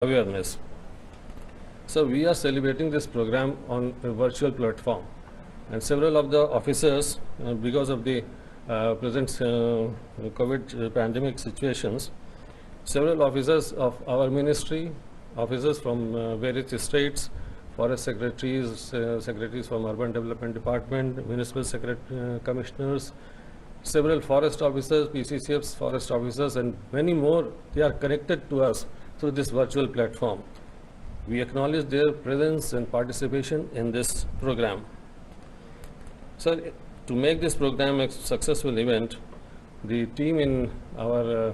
awareness. So we are celebrating this program on a virtual platform, and several of the officers, because of the present COVID pandemic situations, several officers of our ministry, officers from various states, forest secretaries, secretaries from urban development department, municipal commissioners, several forest officers, PCCFs, forest officers, and many more, they are connected to us through this virtual platform. We acknowledge their presence and participation in this program. So, to make this program a successful event, the team in our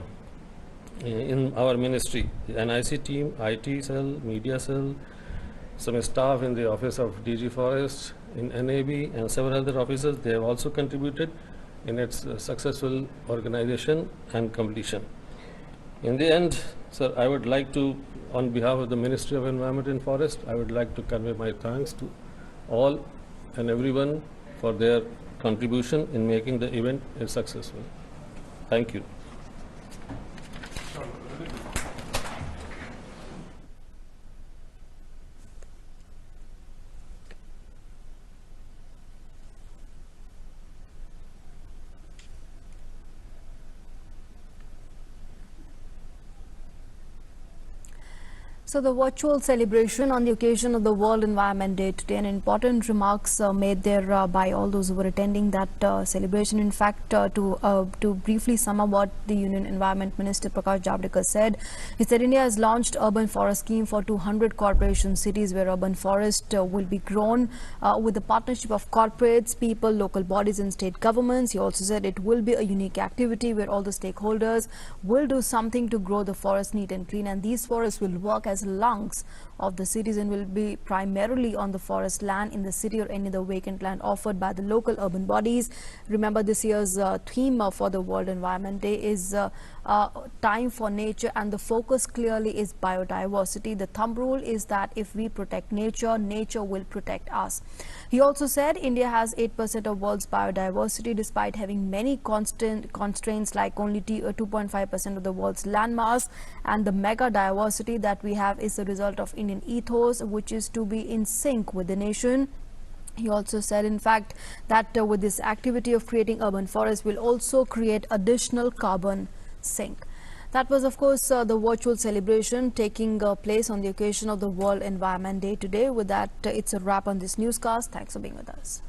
ministry, the NIC team, IT cell, media cell, some staff in the office of DG Forest, in NAB, and several other officers, they have also contributed in its successful organization and completion. In the end, sir, I would like to, on behalf of the Ministry of Environment and Forest, I would like to convey my thanks to all and everyone for their contribution in making the event successful. Thank you. So the virtual celebration on the occasion of the World Environment Day today, and important remarks made there by all those who were attending that celebration. In fact, to briefly sum up what the Union Environment Minister Prakash Javadekar said, he said India has launched urban forest scheme for 200 corporation cities where urban forest will be grown with the partnership of corporates, people, local bodies and state governments. He also said it will be a unique activity where all the stakeholders will do something to grow the forest neat and clean, and these forests will work as lungs of the cities and will be primarily on the forest land in the city or any other vacant land offered by the local urban bodies. Remember, this year's theme for the World Environment Day is time for nature, and the focus clearly is biodiversity. The thumb rule is that if we protect nature, nature will protect us. He also said India has 8% of world's biodiversity despite having many constraints like only 2.5% of the world's landmass, and the mega diversity that we have is the result of Indian ethos, which is to be in sync with the nation. He also said, in fact, that with this activity of creating urban forests will also create additional carbon sink. That was, of course, the virtual celebration taking place on the occasion of the World Environment Day today. With that, it's a wrap on this newscast. Thanks for being with us.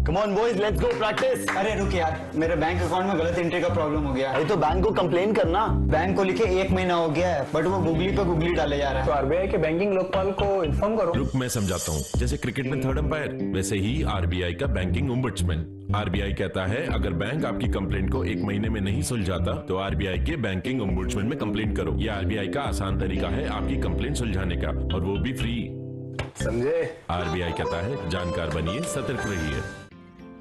Come on boys, let's go practice. अरे रुक यार, मेरे bank account में गलत entry का problem हो गया। अरे तो बैंक को कंप्लेन करना। बैंक को लिखे 1 महीना हो गया है, बट वो गूगली पे गूगली डाले जा रहा है। तो आरबीआई के बैंकिंग लोकपाल को इन्फॉर्म करो। रुक, मैं समझाता हूँ। जैसे क्रिकेट में थर्ड अंपायर, वैसे ही आरबीआई का बैंकिंग ओम्बुड्समैन। आरबीआई कहता है अगर बैंक आपकी कंप्लेंट को 1 महीने में नहीं सुलझाता तो आरबीआई के बैंकिंग ओम्बुड्समैन में कंप्लेंट करो। यह आरबीआई का आसान तरीका है आपकी कंप्लेंट सुलझाने का, और वो भी फ्री। समझे? आरबीआई कहता है जानकार बनिए, सतर्क रहिए।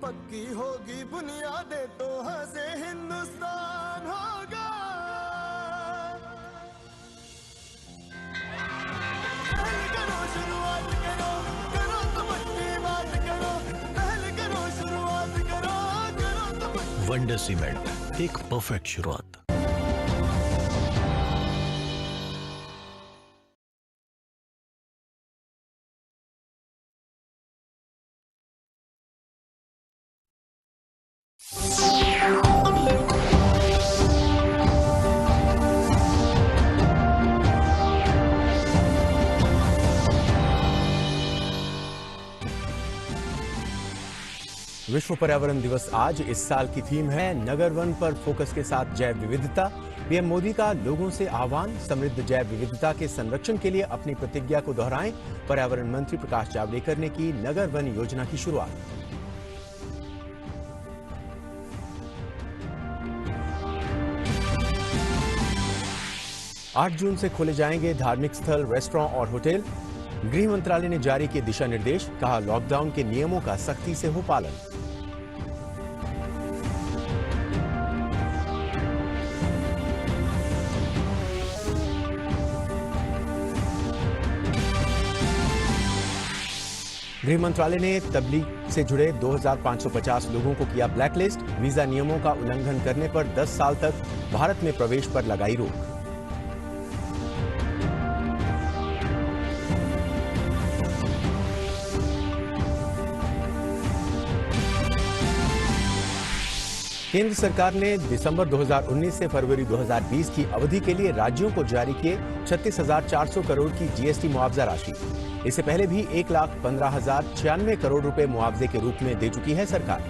पक्की होगी बुनियादें तो हंसे हिंदुस्तान होगा। पहले करो शुरुआत करो, करो तो पक्की बात करो। पहले करो शुरुआत करो, करो तो वंडर सीमेंट, एक परफेक्ट शुरुआत। विश्व पर्यावरण दिवस आज। इस साल की थीम है नगर वन पर फोकस के साथ जैव विविधता। पीएम मोदी का लोगों से आह्वान, समृद्ध जैव विविधता के संरक्षण के लिए अपनी प्रतिज्ञा को दोहराएं। पर्यावरण मंत्री प्रकाश जावड़ेकर ने की नगर वन योजना की शुरुआत। 8 जून से खोले जाएंगे धार्मिक स्थल, रेस्टोरेंट और होटल। गृह मंत्रालय ने जारी किए दिशा निर्देश, कहा लॉकडाउन के नियमों का सख्ती से हो पालन। गृह मंत्रालय ने तबलीग से जुड़े 2550 लोगों को किया ब्लैकलिस्ट। वीजा नियमों का उल्लंघन करने पर 10 साल तक भारत में प्रवेश पर लगाई रोक। केंद्र सरकार ने दिसंबर 2019 से फरवरी 2020 की अवधि के लिए राज्यों को जारी किए 36,400 करोड़ की जीएसटी मुआवजा राशि। इससे पहले भी 1,15,096 करोड़ रुपए मुआवजे के रूप में दे चुकी है सरकार।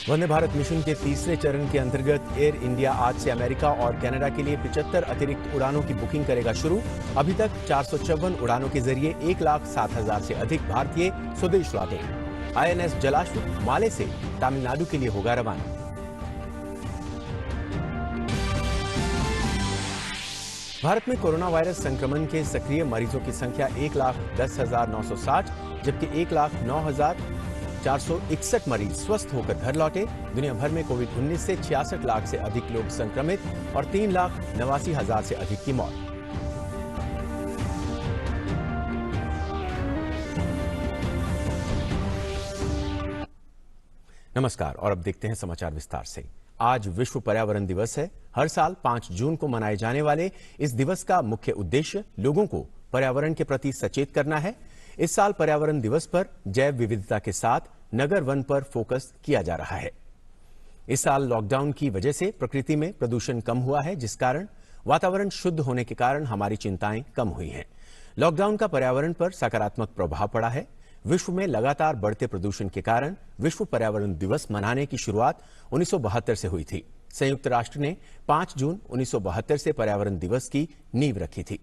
वंदे भारत मिशन के तीसरे चरण के अंतर्गत एयर इंडिया आज से अमेरिका और कनाडा के लिए 75 अतिरिक्त उड़ानों की बुकिंग करेगा शुरू। अभी तक 454 उड़ानों के जरिए 1,07,000 से अधिक भारतीय स्वदेश लौटे। आईएनएस जलाश्व माले से तमिलनाडु के लिए होगा रवाना। भारत में कोरोना वायरस संक्रमण के सक्रिय मरीजों की संख्या 1,10,960, जबकि 1,09,461 मरीज स्वस्थ होकर घर लौटे। दुनिया भर में कोविड-19 से 66 लाख से अधिक लोग संक्रमित और 3,89,000 से अधिक की मौत। नमस्कार और अब देखते हैं समाचार विस्तार से। आज विश्व पर्यावरण दिवस है। हर साल 5 जून को मनाए जाने वाले इस दिवस का मुख्य उद्देश्य लोगों को पर्यावरण के प्रति सचेत करना है। इस साल पर्यावरण दिवस पर जैव विविधता के साथ नगर वन पर फोकस किया जा रहा है। इस साल लॉकडाउन की वजह से प्रकृति में प्रदूषण कम हुआ है, जिस कारण वातावरण शुद्ध होने के कारण हमारी चिंताएं कम हुई हैं। लॉकडाउन का पर्यावरण पर सकारात्मक प्रभाव पड़ा है। विश्व में लगातार बढ़ते प्रदूषण के कारण विश्व पर्यावरण दिवस मनाने की शुरुआत 1972 से हुई थी। संयुक्त राष्ट्र ने 5 जून 1972 से पर्यावरण दिवस की नींव रखी थी।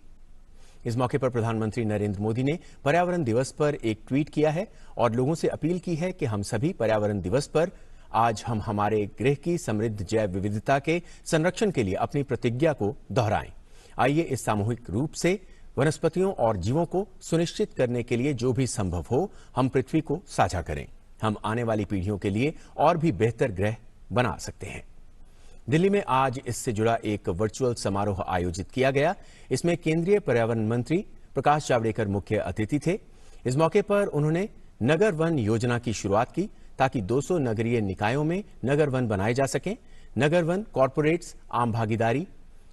इस मौके पर प्रधानमंत्री नरेंद्र मोदी ने पर्यावरण दिवस पर एक ट्वीट किया है और लोगों से अपील की है कि हम सभी पर्यावरण दिवस पर आज हम हमारे ग्रह की समृद्ध जैव विविधता के संरक्षण के लिए अपनी प्रतिज्ञा को दोहराएं। आइए इस सामूहिक रूप से वनस्पतियों और जीवों को सुनिश्चित करने के लिए जो भी संभव हो हम पृथ्वी को साझा करें। हम आने वाली पीढ़ियों के लिए और भी बेहतर ग्रह बना सकते हैं। दिल्ली में आज इससे जुड़ा एक वर्चुअल समारोह आयोजित किया गया। इसमें केंद्रीय पर्यावरण मंत्री प्रकाश जावड़ेकर मुख्य अतिथि थे। इस मौके पर उन्होंने नगर वन योजना की शुरुआत की ताकि 200 नगरीय निकायों में नगर वन बनाए जा सकें। नगर वन कॉरपोरेट्स, आम भागीदारी,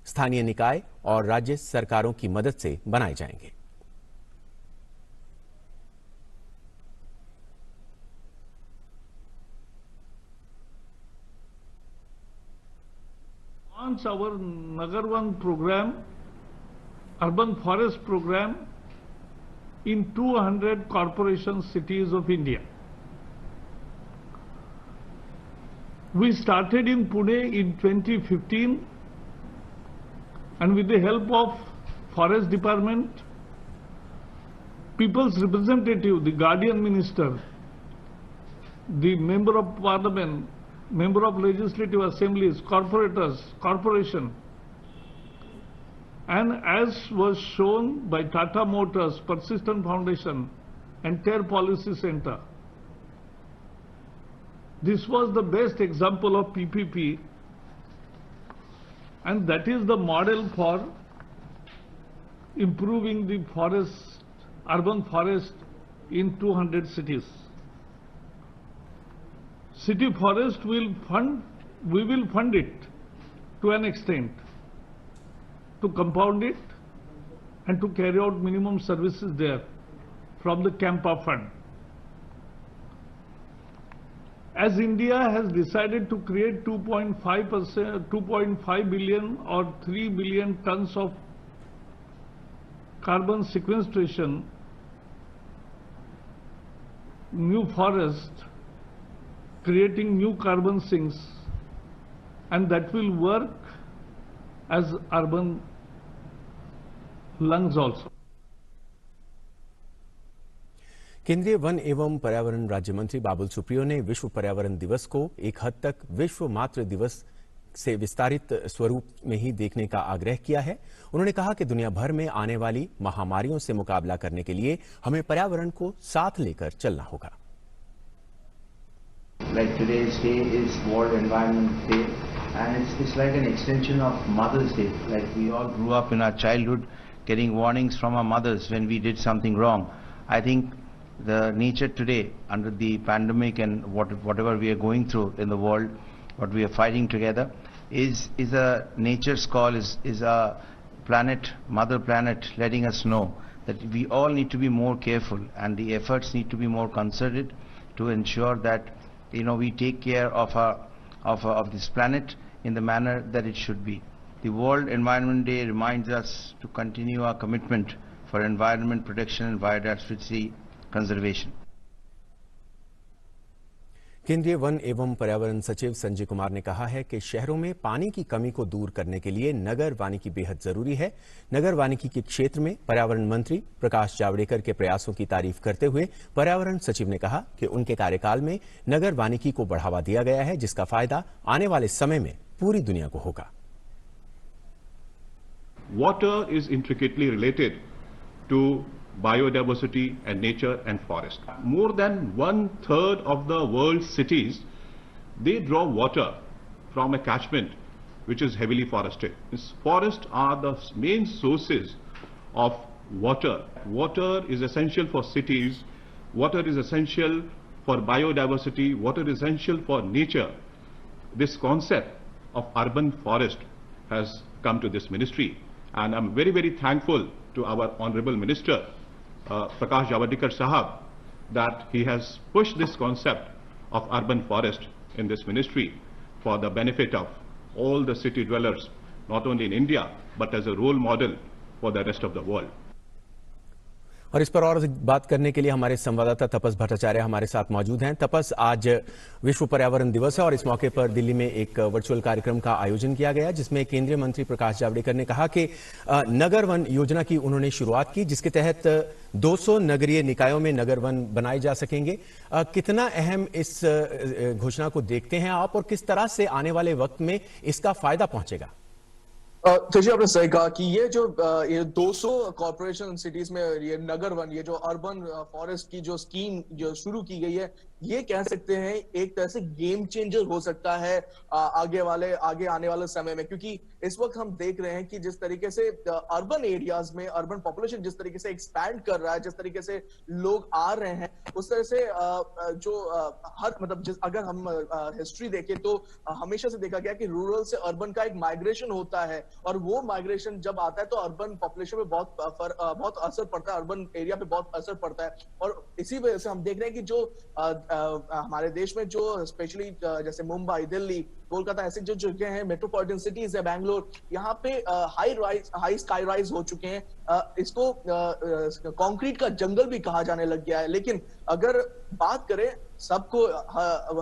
स्थानीय निकाय और राज्य सरकारों की मदद से बनाए जाएंगे। Launch our Nagar One program, urban forest program in 200 corporation cities of India. We started in Pune in 2015 and with the help of Forest Department, People's Representative, the Guardian Minister, the Member of Parliament, Member of Legislative Assemblies, corporation, and as was shown by Tata Motors, Persistent Foundation and TER Policy Center. This was the best example of PPP, and that is the model for improving the forest, urban forest in 200 cities. City forest we will fund it to an extent, to compound it and to carry out minimum services there from the Campa fund. As India has decided to create 2.5 billion or 3 billion tons of carbon sequestration, new forest, creating new carbon sinks, and that will work as urban lungs also. केंद्रीय one एवं पर्यावरण राज्य मंत्री बाबुल सुप्रियो ने विश्व पर्यावरण दिवस को एक हद तक विश्व मातृ दिवस से विस्तारित स्वरूप में ही देखने का आग्रह किया है। उन्होंने कहा कि दुनिया भर में आने वाली महामारियों से मुकाबला करने के लिए हमें पर्यावरण को साथ लेकर चलना होगा। Like today's day is World Environment Day, and it's like an extension of Mother's Day. Like we all grew up in our childhood getting warnings from our mothers when we did something wrong. I think the nature today, under the pandemic and whatever we are going through in the world, what we are fighting together, is a nature's call, is a planet, Mother Planet, letting us know that we all need to be more careful, and the efforts need to be more concerted to ensure that we take care of this planet in the manner that it should be. The World Environment Day reminds us to continue our commitment for environment protection and biodiversity conservation. केंद्रीय one एवं पर्यावरण सचिव संजय कुमार ने कहा है कि शहरों में पानी की कमी को दूर करने के लिए नगर वानिकी बेहद जरूरी है। नगर वानिकी के क्षेत्र में पर्यावरण मंत्री प्रकाश जावड़ेकर के प्रयासों की तारीफ करते हुए पर्यावरण सचिव ने कहा कि उनके कार्यकाल में नगर वानिकी को बढ़ावा दिया गया है, जिसका फायदा आने वाले समय में पूरी दुनिया को होगा। Water is intricately related to biodiversity and nature and forest. More than 1/3 of the world's cities, they draw water from a catchment which is heavily forested. Forests are the main sources of water. Water is essential for cities, water is essential for biodiversity, water is essential for nature. This concept of urban forest has come to this ministry, and I'm very, very thankful to our Honorable Minister, Prakash Javadekar Sahab, that he has pushed this concept of urban forest in this ministry for the benefit of all the city dwellers, not only in India, but as a role model for the rest of the world. और इस पर और बात करने के लिए हमारे संवाददाता तपस भट्टाचार्य हमारे साथ मौजूद हैं। तपस, आज विश्व पर्यावरण दिवस है और इस मौके पर दिल्ली में एक वर्चुअल कार्यक्रम का आयोजन किया गया, जिसमें केंद्रीय मंत्री प्रकाश जावड़ेकर ने कहा कि नगर वन योजना की उन्होंने शुरुआत की, जिसके तहत 200 नगरीय निकायों में नगर वन बनाए जा सकेंगे। कितना अहम इस घोषणा को देखते हैं आप, और किस तरह से आने वाले वक्त में इसका फायदा पहुंचेगा? तेजी, आपने सही कहा कि ये 200 कॉर्पोरेशन सिटीज में ये नगर वन, ये जो अर्बन फॉरेस्ट की जो स्कीम जो शुरू की गई है, ये कह सकते हैं एक तरह से गेम चेंजर हो सकता है आगे आने वाले समय में, क्योंकि इस वक्त हम देख रहे हैं कि जिस तरीके से अर्बन एरियाज में अर्बन पॉपुलेशन जिस तरीके से एक्सपैंड कर रहा है, जिस तरीके से लोग आ रहे हैं, उस तरह से अगर हम हिस्ट्री देखें तो हमेशा से देखा गया कि रूरल से अर्बन का एक माइग्रेशन होता है, और वो माइग्रेशन जब आता है तो अर्बन पॉपुलेशन पे बहुत असर पड़ता है, अर्बन एरिया पे बहुत असर पड़ता है। और इसी वजह से हम देख रहे हैं कि जो हमारे देश में जो स्पेशली जैसे मुंबई, दिल्ली, कोलकाता, ऐसे जो जगह हैं, मेट्रोपॉलिटन सिटीज है, बैंगलोर, यहाँ पे हाई स्काई राइज हो चुके हैं। इसको कंक्रीट का जंगल भी कहा जाने लग गया है। लेकिन अगर बात करें, सबको,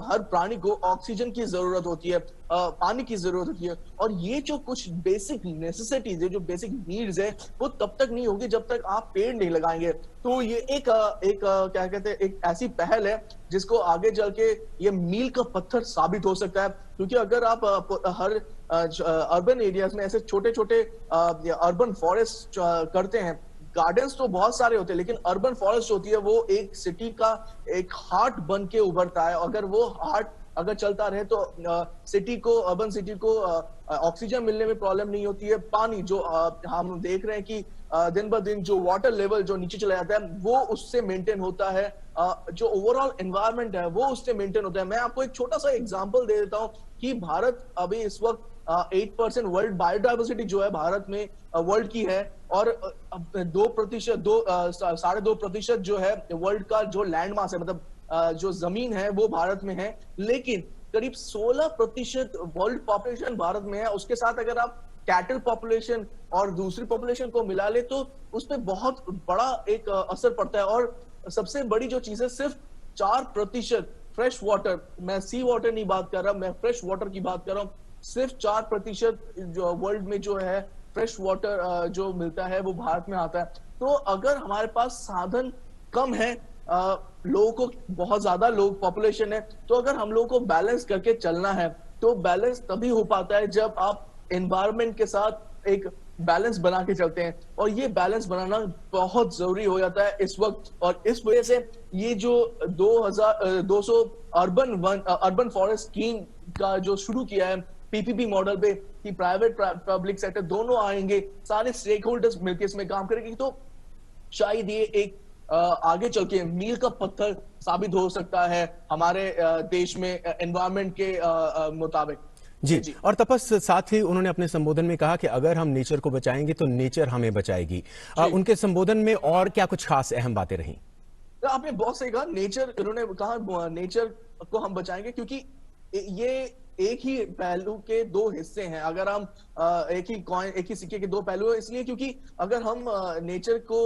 हर प्राणी को ऑक्सीजन की जरूरत होती है, पानी की जरूरत होती है, और ये जो कुछ बेसिक नेसेसिटीज है, जो बेसिक नीड्स है, वो तब तक नहीं होगी जब तक आप पेड़ नहीं लगाएंगे। तो ये एक क्या कहते हैं, एक ऐसी पहल है जिसको आगे चल के ये मील का पत्थर साबित हो सकता है, क्योंकि अगर आप हर अर्बन एरियाज में ऐसे छोटे छोटे अर्बन फॉरेस्ट करते हैं, गार्डन्स तो बहुत सारे होते हैं, लेकिन अर्बन फॉरेस्ट होती है वो एक सिटी का एक हार्ट बन के उभरता है। अगर वो हार्ट अगर चलता रहे तो अर्बन सिटी को ऑक्सीजन मिलने में प्रॉब्लम नहीं होती है। पानी जो हम देख रहे हैं कि दिन ब दिन जो वाटर लेवल जो नीचे चला जाता है, वो उससे मेंटेन होता है, जो ओवरऑल एनवायरनमेंट है वो उससे मेंटेन होता है। मैं आपको एक छोटा सा एग्जांपल दे देता हूं कि भारत अभी इस वक्त 8% वर्ल्ड बायोडाइवर्सिटी जो है भारत में वर्ल्ड की है, और 2.5% जो है वर्ल्ड का जो लैंड मास है, मतलब जो जमीन है वो भारत में है, लेकिन करीब 16% वर्ल्ड पॉपुलेशन भारत में है। उसके साथ अगर आप कैटल पॉपुलेशन और दूसरी पॉपुलेशन को मिला ले तो उस पर बहुत बड़ा एक असर पड़ता है। और सबसे बड़ी जो चीज है, सिर्फ 4% फ्रेश वाटर, मैं सी वाटर नहीं बात कर रहा, मैं फ्रेश वाटर की बात कर रहा हूँ, सिर्फ 4% जो वर्ल्ड में जो है फ्रेश वाटर जो मिलता है वो भारत में आता है। तो अगर हमारे पास साधन कम है, लोगों को बहुत ज्यादा लोग पॉपुलेशन है, तो अगर हम लोगों को बैलेंस करके चलना है तो बैलेंस तभी हो पाता है जब आप एनवायरनमेंट के साथ एक बैलेंस बना के चलते हैं, और ये बैलेंस बनाना बहुत जरूरी हो जाता है इस वक्त। और इस वजह से ये जो 200 अर्बन फॉरेस्ट स्कीम का जो शुरू किया है, पीपीपी मॉडल पे कि प्राइवेट पब्लिक सेक्टर दोनों आएंगे, सारे स्टेक होल्डर्स मिलकर इसमें काम करेंगे, तो शायद ये एक आगे चल के मील का पत्थर साबित हो सकता है हमारे देश में एनवायरनमेंट के मुताबिक। जी, और तपस साथ ही उन्होंने अपने संबोधन में कहा कि अगर हम नेचर को बचाएंगे तो नेचर हमें बचाएगी। उनके संबोधन में और क्या कुछ खास अहम बातें रहीं? आपने बहुत सही कहा, नेचर, उन्होंने कहा नेचर को हम बचाएंगे क्योंकि ये एक ही पहलू के दो हिस्से हैं। अगर हम एक ही सिक्के के दो पहलू हैं, इसलिए क्योंकि अगर हम नेचर को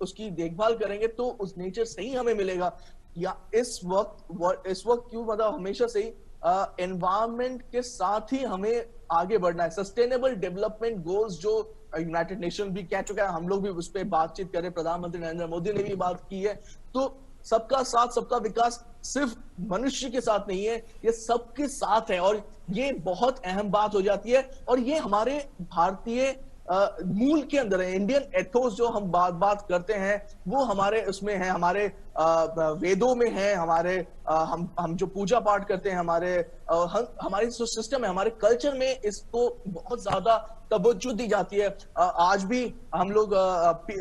उसकी देखभाल करेंगे तो उस नेचर से ही हमें मिलेगा। या इस वक्त क्यों, मतलब हमेशा से ही एनवायरनमेंट के साथ ही हमें आगे बढ़ना है। सस्टेनेबल डेवलपमेंट गोल्स जो यूनाइटेड नेशन भी कह चुका है, हम लोग भी उस पर बातचीत करें, प्रधानमंत्री नरेंद्र मोदी ने भी बात की है, तो सबका साथ सबका विकास सिर्फ मनुष्य के साथ नहीं है, ये सबके साथ है। और ये बहुत अहम बात हो जाती है, और ये हमारे भारतीय मूल के अंदर है। इंडियन एथोस जो हम बात करते हैं वो हमारे उसमें है, हमारे वेदों में है, हमारे हम जो पूजा पाठ करते हैं, हमारे जो सिस्टम है, हमारे कल्चर में इसको बहुत ज्यादा तवज्जो दी जाती है। आज भी हम लोग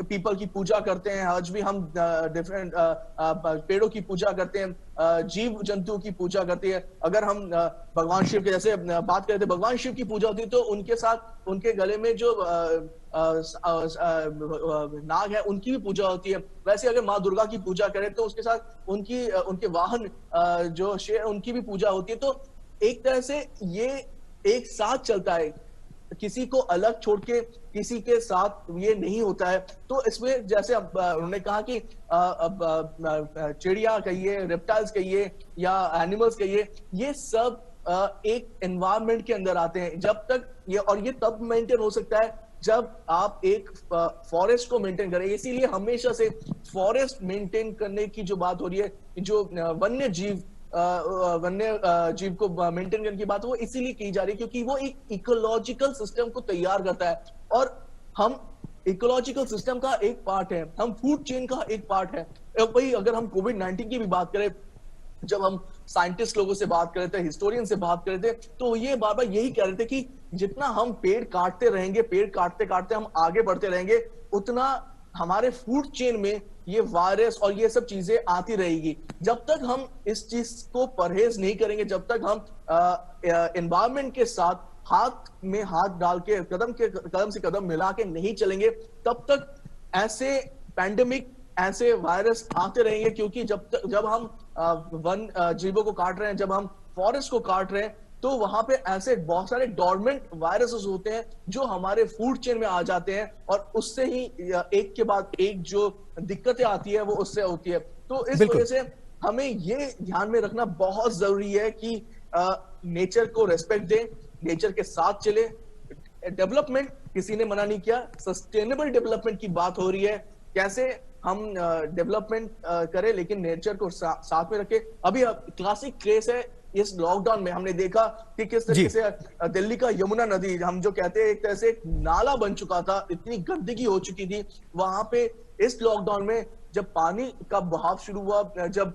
पीपल की पूजा करते हैं, आज भी हम डिफरेंट पेड़ों की पूजा करते हैं, जीव जंतुओं की पूजा करते हैं। अगर हम भगवान शिव के जैसे बात करते हैं, भगवान शिव की पूजा होती है तो उनके साथ उनके गले में जो नाग है उनकी भी पूजा होती है। वैसे अगर माँ दुर्गा की पूजा करें तो उसके साथ उनके वाहन जो शेर, उनकी भी पूजा होती है। तो एक तरह से ये एक साथ चलता है, किसी को अलग छोड़ के किसी के साथ ये नहीं होता है। तो इसमें जैसे उन्होंने कहा कि चिड़िया कहिए, रेप्टाइल्स कहिए या एनिमल्स कहिए, ये सब एक एनवायरनमेंट के अंदर आते हैं। जब तक ये तब मेंटेन हो सकता है जब आप एक फॉरेस्ट को मेंटेन करें। इसीलिए हमेशा से फॉरेस्ट मेंटेन करने की जो बात हो रही है, जो वन्य जीव को मेंटेन करने की बात वो इसीलिए की जा रही है क्योंकि वो एक इकोलॉजिकल सिस्टम को तैयार करता है, और हम इकोलॉजिकल सिस्टम का एक पार्ट है, हम फूड चेन का एक पार्ट है। वही अगर हम कोविड-19 की भी बात करें, जब हम साइंटिस्ट लोगों से बात कर रहे थे, हिस्टोरियन से बात कर रहे थे, तो ये बार बार यही कह रहे थे कि जितना हम पेड़ काटते रहेंगे, पेड़ काटते काटते हम आगे बढ़ते रहेंगे, उतना हमारे फूड चेन में ये वायरस और ये सब चीजें आती रहेगी। जब तक हम इस चीज को परहेज नहीं करेंगे, जब तक हम एनवायरनमेंट के साथ हाथ में हाथ डाल के कदम से कदम मिला के नहीं चलेंगे, तब तक ऐसे पैंडेमिक, ऐसे वायरस आते रहेंगे। क्योंकि जब हम वन जीवों को काट रहे हैं, जब हम फॉरेस्ट को काट रहे हैं, तो वहां पे ऐसे बहुत सारे डॉर्मेंट वायरसेस होते हैं जो हमारे फूड चेन में आ जाते हैं, और उससे ही एक के बाद एक जो दिक्कतें आती है वो उससे होती है। तो इस वजह से हमें ये ध्यान में रखना बहुत जरूरी है कि नेचर को रेस्पेक्ट दें, नेचर के साथ चले। डेवलपमेंट किसी ने मना नहीं किया, सस्टेनेबल डेवलपमेंट की बात हो रही है, कैसे हम डेवलपमेंट करें लेकिन नेचर को साथ में रखें। अभी क्लासिक केस है इस लॉकडाउन में, हमने देखा कि किस तरीके से दिल्ली का यमुना नदी, हम जो कहते हैं एक तरह से एक नाला बन चुका था, इतनी गंदगी हो चुकी थी वहां पे। इस लॉकडाउन में जब पानी का बहाव शुरू हुआ, जब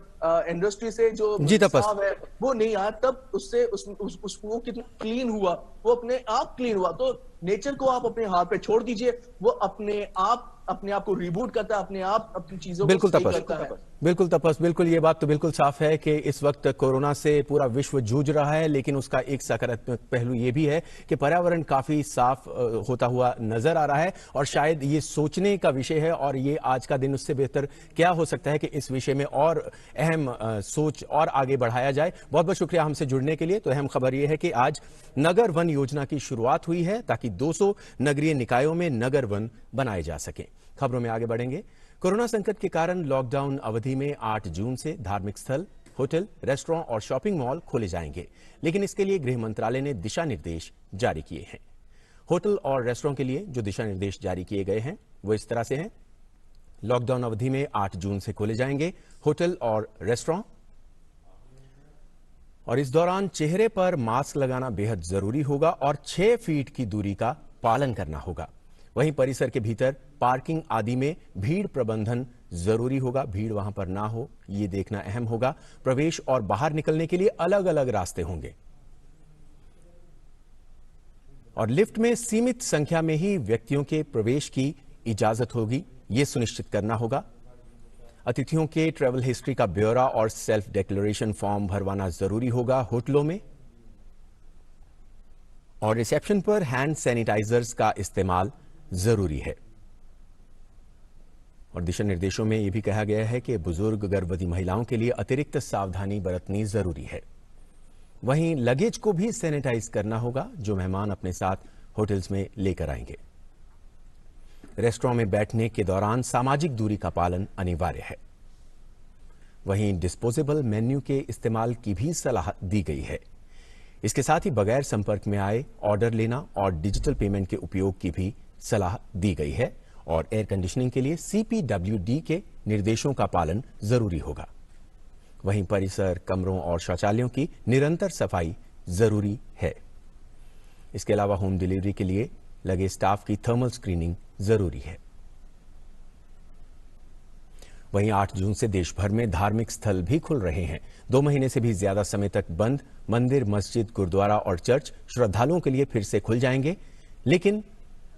इंडस्ट्री से जो बहाव है वो नहीं आया, तब उससे वो कितना क्लीन हुआ, वो अपने आप क्लीन हुआ। तो नेचर को आप अपने हाथ पे छोड़ दीजिए, वो अपने आप को रिबूट करता है, अपने आप अपनी चीजों को सही करता है। बिल्कुल तपस, बिल्कुल ये बात तो बिल्कुल साफ है कि इस वक्त कोरोना से पूरा विश्व जूझ रहा है, लेकिन उसका एक सकारात्मक पहलू ये भी है कि पर्यावरण काफी साफ होता हुआ नजर आ रहा है, और शायद ये सोचने का विषय है, और ये आज का दिन उससे बेहतर क्या हो सकता है कि इस विषय में और अहम सोच और आगे बढ़ाया जाए। बहुत बहुत शुक्रिया हमसे जुड़ने के लिए। तो अहम खबर यह है कि आज नगर वन योजना की शुरुआत हुई है ताकि 200 नगरीय निकायों में नगर वन बनाए जा सके। खबरों में आगे बढ़ेंगे। कोरोना संकट के कारण लॉकडाउन अवधि में 8 जून से धार्मिक स्थल, होटल, रेस्टोरेंट और शॉपिंग मॉल खोले जाएंगे, लेकिन इसके लिए गृह मंत्रालय ने दिशा निर्देश जारी किए हैं। होटल और रेस्टोरेंट के लिए जो दिशा निर्देश जारी किए गए हैं वो इस तरह से हैं। लॉकडाउन अवधि में 8 जून से खोले जाएंगे होटल और रेस्टोरेंट, और इस दौरान चेहरे पर मास्क लगाना बेहद जरूरी होगा और 6 फीट की दूरी का पालन करना होगा। वहीं परिसर के भीतर पार्किंग आदि में भीड़ प्रबंधन जरूरी होगा, भीड़ वहां पर ना हो ये देखना अहम होगा। प्रवेश और बाहर निकलने के लिए अलग अलग रास्ते होंगे। और लिफ्ट में सीमित संख्या में ही व्यक्तियों के प्रवेश की इजाजत होगी, ये सुनिश्चित करना होगा। अतिथियों के ट्रैवल हिस्ट्री का ब्यौरा और सेल्फ डिक्लेरेशन फॉर्म भरवाना जरूरी होगा होटलों में। और रिसेप्शन पर हैंड सैनिटाइजर्स का इस्तेमाल जरूरी है। और दिशा निर्देशों में यह भी कहा गया है कि बुजुर्ग गर्भवती महिलाओं के लिए अतिरिक्त सावधानी बरतनी जरूरी है। वहीं लगेज को भी सैनिटाइज करना होगा जो मेहमान अपने साथ होटल्स में लेकर आएंगे। रेस्टोरेंट में बैठने के दौरान सामाजिक दूरी का पालन अनिवार्य है। वहीं डिस्पोजेबल मेन्यू के इस्तेमाल की भी सलाह दी गई है। इसके साथ ही बगैर संपर्क में आए ऑर्डर लेना और डिजिटल पेमेंट के उपयोग की भी सलाह दी गई है। और एयर कंडीशनिंग के लिए CPWD के निर्देशों का पालन जरूरी होगा। वहीं परिसर, कमरों और शौचालयों की निरंतर सफाई जरूरी है। इसके अलावा होम डिलीवरी के लिए लगे स्टाफ की थर्मल स्क्रीनिंग जरूरी है। वहीं 8 जून से देश भर में धार्मिक स्थल भी खुल रहे हैं। 2 महीने से भी ज्यादा समय तक बंद मंदिर, मस्जिद, गुरुद्वारा और चर्च श्रद्धालुओं के लिए फिर से खुल जाएंगे। लेकिन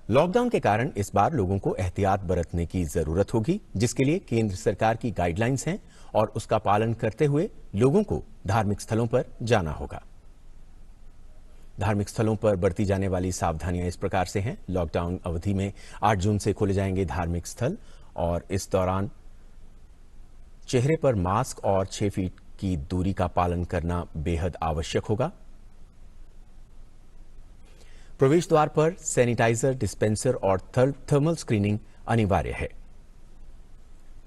लॉकडाउन के कारण इस बार लोगों को एहतियात बरतने की जरूरत होगी, जिसके लिए केंद्र सरकार की गाइडलाइंस हैं और उसका पालन करते हुए लोगों को धार्मिक स्थलों पर जाना होगा। धार्मिक स्थलों पर बरती जाने वाली सावधानियां इस प्रकार से हैं। लॉकडाउन अवधि में 8 जून से खोले जाएंगे धार्मिक स्थल और इस दौरान चेहरे पर मास्क और 6 फीट की दूरी का पालन करना बेहद आवश्यक होगा। प्रवेश द्वार पर सैनिटाइजर, डिस्पेंसर और थर्मल स्क्रीनिंग अनिवार्य है।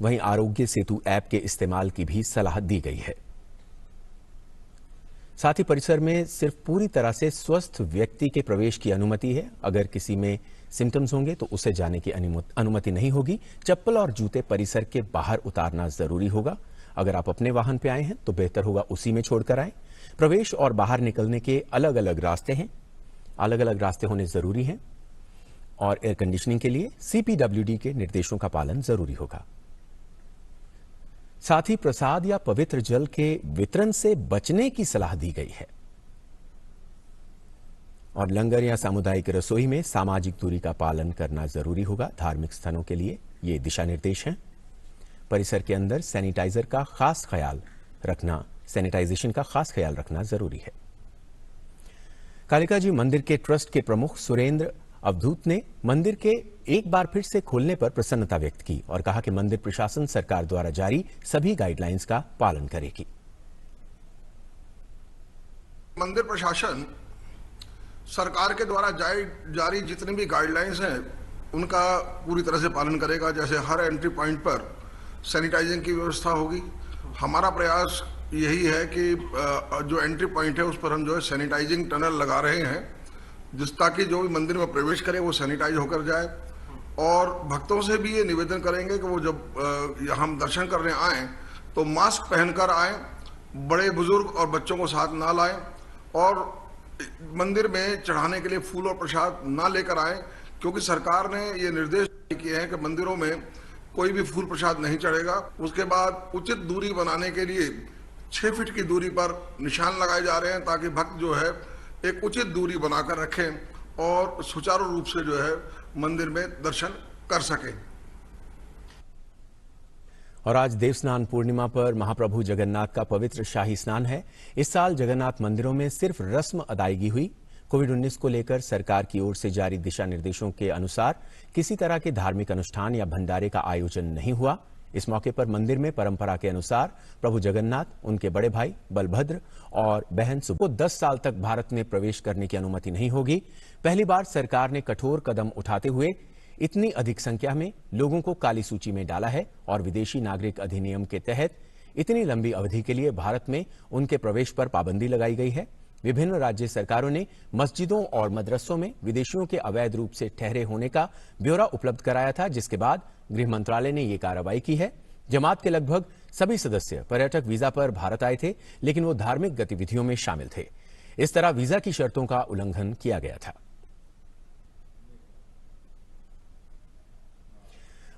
वहीं आरोग्य सेतु ऐप के इस्तेमाल की भी सलाह दी गई है। साथ ही परिसर में सिर्फ पूरी तरह से स्वस्थ व्यक्ति के प्रवेश की अनुमति है। अगर किसी में सिम्टम्स होंगे तो उसे जाने की अनुमति नहीं होगी। चप्पल और जूते परिसर के बाहर उतारना जरूरी होगा। अगर आप अपने वाहन पे आए हैं तो बेहतर होगा उसी में छोड़कर आए। प्रवेश और बाहर निकलने के अलग अलग रास्ते हैं, अलग अलग रास्ते होने जरूरी हैं। और एयर कंडीशनिंग के लिए CPWD के निर्देशों का पालन जरूरी होगा। साथ ही प्रसाद या पवित्र जल के वितरण से बचने की सलाह दी गई है। और लंगर या सामुदायिक रसोई में सामाजिक दूरी का पालन करना जरूरी होगा। धार्मिक स्थानों के लिए ये दिशा निर्देश हैं। परिसर के अंदर सैनिटाइजेशन का खास ख्याल रखना जरूरी है। कालिका जी मंदिर के ट्रस्ट के प्रमुख सुरेंद्र अवधूत ने मंदिर के एक बार फिर से खोलने पर प्रसन्नता व्यक्त की और कहा कि मंदिर प्रशासन सरकार द्वारा जारी सभी गाइडलाइंस का पालन करेगी। मंदिर प्रशासन सरकार के द्वारा जारी जितनी भी गाइडलाइंस हैं उनका पूरी तरह से पालन करेगा। जैसे हर एंट्री पॉइंट पर सैनिटाइजिंग की व्यवस्था होगी। हमारा प्रयास यही है कि जो एंट्री पॉइंट है उस पर हम जो है सैनिटाइजिंग टनल लगा रहे हैं, ताकि जो भी मंदिर में प्रवेश करे वो सैनिटाइज होकर जाए। और भक्तों से भी ये निवेदन करेंगे कि वो जब हम दर्शन करने आएँ तो मास्क पहनकर आएँ, बड़े बुजुर्ग और बच्चों को साथ ना लाएं और मंदिर में चढ़ाने के लिए फूल और प्रसाद ना लेकर आएं, क्योंकि सरकार ने ये निर्देश किए हैं कि मंदिरों में कोई भी फूल प्रसाद नहीं चढ़ेगा। उसके बाद उचित दूरी बनाने के लिए 6 फीट की दूरी पर निशान लगाए जा रहे हैं, ताकि भक्त जो है एक उचित दूरी बनाकर रखें और सुचारू रूप से जो है मंदिर में दर्शन कर सकें। और आज देवस्नान पूर्णिमा पर महाप्रभु जगन्नाथ का पवित्र शाही स्नान है। इस साल जगन्नाथ मंदिरों में सिर्फ रस्म अदायगी हुई। कोविड-19 को लेकर सरकार की ओर से जारी दिशा निर्देशों के अनुसार किसी तरह के धार्मिक अनुष्ठान या भंडारे का आयोजन नहीं हुआ। इस मौके पर मंदिर में परंपरा के अनुसार प्रभु जगन्नाथ, उनके बड़े भाई बलभद्र और बहन सुभद्रा को 10 साल तक भारत में प्रवेश करने की अनुमति नहीं होगी। पहली बार सरकार ने कठोर कदम उठाते हुए इतनी अधिक संख्या में लोगों को काली सूची में डाला है और विदेशी नागरिक अधिनियम के तहत इतनी लंबी अवधि के लिए भारत में उनके प्रवेश पर पाबंदी लगाई गई है। विभिन्न राज्य सरकारों ने मस्जिदों और मदरसों में विदेशियों के अवैध रूप से ठहरे होने का ब्यौरा उपलब्ध कराया था, जिसके बाद गृह मंत्रालय ने यह कार्रवाई की है। जमात के लगभग सभी सदस्य पर्यटक वीजा पर भारत आए थे, लेकिन वो धार्मिक गतिविधियों में शामिल थे। इस तरह वीजा की शर्तों का उल्लंघन किया गया था।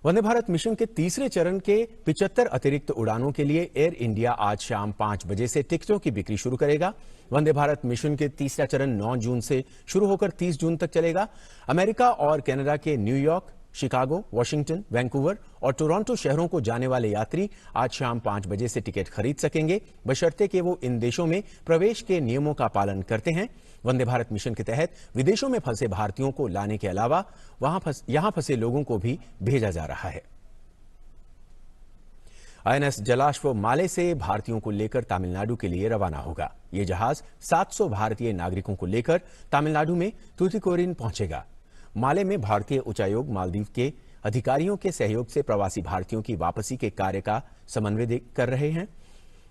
वंदे भारत मिशन के तीसरे चरण के 75 अतिरिक्त उड़ानों के लिए एयर इंडिया आज शाम 5 बजे से टिकटों की बिक्री शुरू करेगा। वंदे भारत मिशन के तीसरा चरण 9 जून से शुरू होकर 30 जून तक चलेगा। अमेरिका और कनाडा के न्यूयॉर्क, शिकागो, वॉशिंगटन, वैंकूवर और टोरंटो शहरों को जाने वाले यात्री आज शाम 5 बजे से टिकट खरीद सकेंगे, बशर्ते कि वो इन देशों में प्रवेश के नियमों का पालन करते हैं। वंदे भारत मिशन के तहत विदेशों में फंसे भारतीयों को लाने के अलावा यहां फंसे लोगों को भी भेजा जा रहा है। आईएनएस जलाश्व माले से भारतीयों को लेकर तमिलनाडु के लिए रवाना होगा। यह जहाज 700 भारतीय नागरिकों को लेकर तमिलनाडु में तूतीकोरिन पहुंचेगा। माले में भारतीय उच्चायोग मालदीव के अधिकारियों के सहयोग से प्रवासी भारतीयों की वापसी के कार्य का समन्वय कर रहे हैं।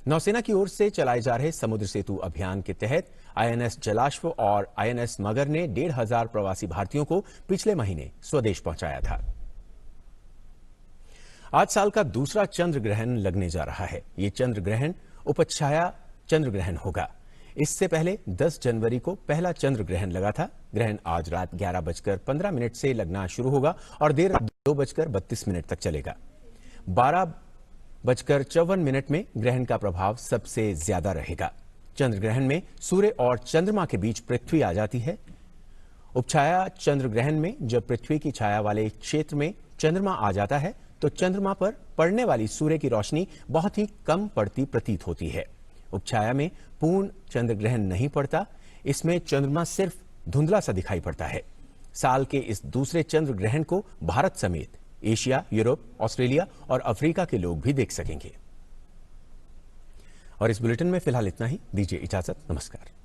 नौसेना की ओर से चलाए जा रहे समुद्र सेतु अभियान के तहत आईएनएस जलाश्व और आईएनएस मगर ने 1,500 प्रवासी भारतीयों को पिछले महीने स्वदेश पहुंचाया था। आज साल का दूसरा चंद्र ग्रहण लगने जा रहा है। ये चंद्र ग्रहण उपछाया चंद्र ग्रहण होगा। इससे पहले 10 जनवरी को पहला चंद्र ग्रहण लगा था। ग्रहण आज रात 11:15 से लगना शुरू होगा और देर रात 2:32 तक चलेगा। 12:54 में ग्रहण का प्रभाव सबसे ज्यादा रहेगा। चंद्र ग्रहण में सूर्य और चंद्रमा के बीच पृथ्वी आ जाती है। उपछाया चंद्र ग्रहण में जब पृथ्वी की छाया वाले क्षेत्र में चंद्रमा आ जाता है तो चंद्रमा पर पड़ने वाली सूर्य की रोशनी बहुत ही कम पड़ती प्रतीत होती है। उपछाया में पूर्ण चंद्र ग्रहण नहीं पड़ता, इसमें चंद्रमा सिर्फ धुंधला सा दिखाई पड़ता है। साल के इस दूसरे चंद्र ग्रहण को भारत समेत एशिया, यूरोप, ऑस्ट्रेलिया और अफ्रीका के लोग भी देख सकेंगे। और इस बुलेटिन में फिलहाल इतना ही। दीजिए इजाजत। नमस्कार।